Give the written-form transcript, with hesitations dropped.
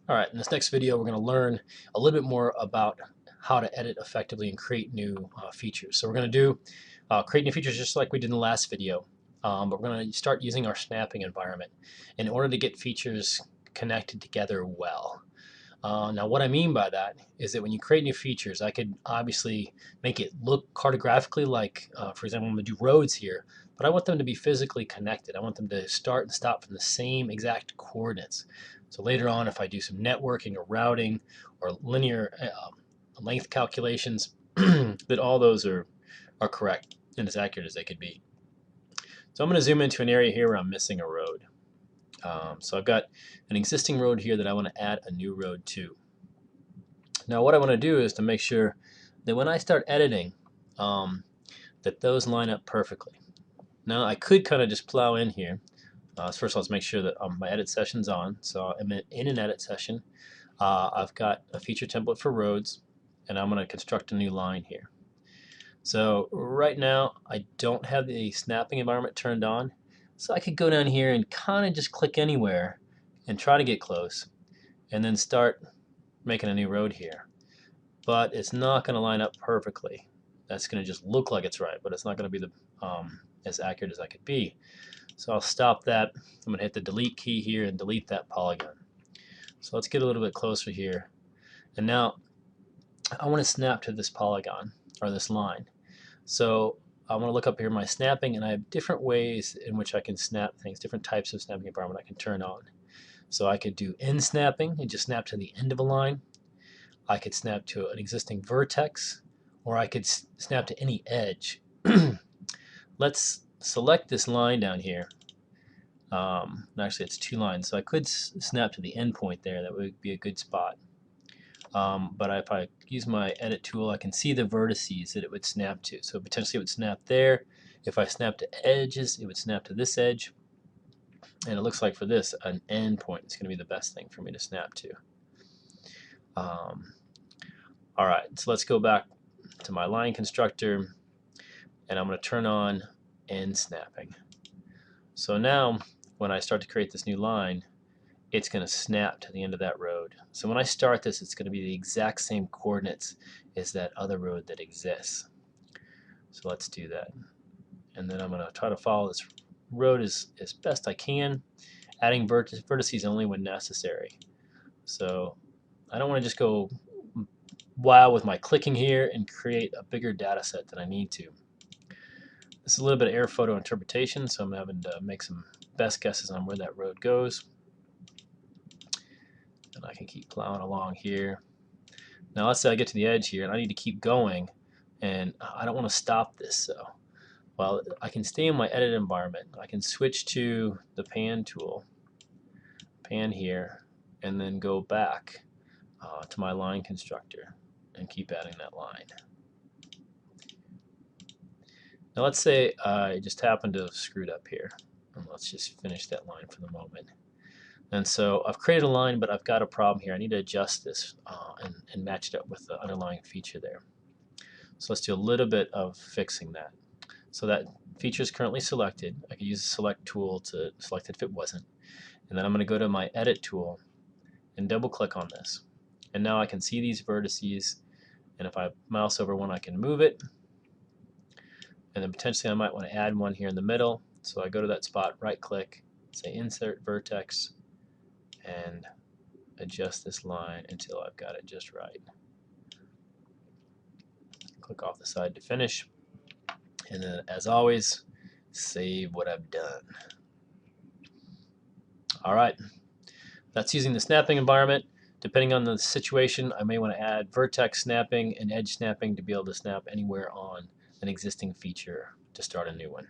Alright, in this next video we're going to learn a little bit more about how to edit effectively and create new features. So we're going to do create new features just like we did in the last video, but we're going to start using our snapping environment in order to get features connected together well. Now what I mean by that is that when you create new features, I could obviously make it look cartographically like, for example, I'm going to do roads here, but I want them to be physically connected. I want them to start and stop from the same exact coordinates. So later on, if I do some networking or routing or linear length calculations, that all those are correct and as accurate as they could be. So I'm going to zoom into an area here where I'm missing a road. So I've got an existing road here that I want to add a new road to. Now what I want to do is to make sure that when I start editing, that those line up perfectly. Now I could kind of just plow in here. First of all, let's make sure that my edit session's on. So I'm in an edit session. I've got a feature template for roads, and I'm going to construct a new line here. So right now I don't have the snapping environment turned on, so I could go down here and kind of just click anywhere and try to get close and then start making a new road here. But it's not going to line up perfectly. That's going to just look like it's right, but it's not going to be as accurate as I could be. So I'll stop that. I'm going to hit the delete key here and delete that polygon. So let's get a little bit closer here. And now I want to snap to this polygon or this line. So I want to look up here my snapping, and I have different ways in which I can snap things, different types of snapping environment I can turn on. So I could do end snapping and just snap to the end of a line. I could snap to an existing vertex, or I could snap to any edge. Let's select this line down here. Actually it's two lines, so I could snap to the end point there. That would be a good spot. But if I use my edit tool, I can see the vertices that it would snap to. So potentially it would snap there. If I snap to edges, it would snap to this edge. And it looks like for this, an end point is going to be the best thing for me to snap to. Alright, so let's go back to my line constructor, and I'm going to turn on end snapping. So now when I start to create this new line, it's going to snap to the end of that road. So when I start this, it's going to be the exact same coordinates as that other road that exists. So let's do that. And then I'm going to try to follow this road as best I can, adding vertices only when necessary. So I don't want to just go wild with my clicking here and create a bigger data set than I need to. This is a little bit of air photo interpretation, so I'm having to make some best guesses on where that road goes. And I can keep plowing along here. Now let's say I get to the edge here and I need to keep going, and I don't want to stop this. So, well, I can stay in my edit environment. I can switch to the pan tool, pan here, and then go back to my line constructor and keep adding that line. Now let's say I just happened to have screwed up here, and let's just finish that line for the moment. And so I've created a line, but I've got a problem here. I need to adjust this and match it up with the underlying feature there. So let's do a little bit of fixing that. So that feature is currently selected. I could use the select tool to select it if it wasn't. And then I'm going to go to my edit tool and double click on this. And now I can see these vertices, and if I mouse over one I can move it. And then potentially I might want to add one here in the middle. So I go to that spot, right click, say insert vertex, and adjust this line until I've got it just right. Click off the side to finish, and then as always, save what I've done. Alright, that's using the snapping environment. Depending on the situation, I may want to add vertex snapping and edge snapping to be able to snap anywhere on an existing feature to start a new one.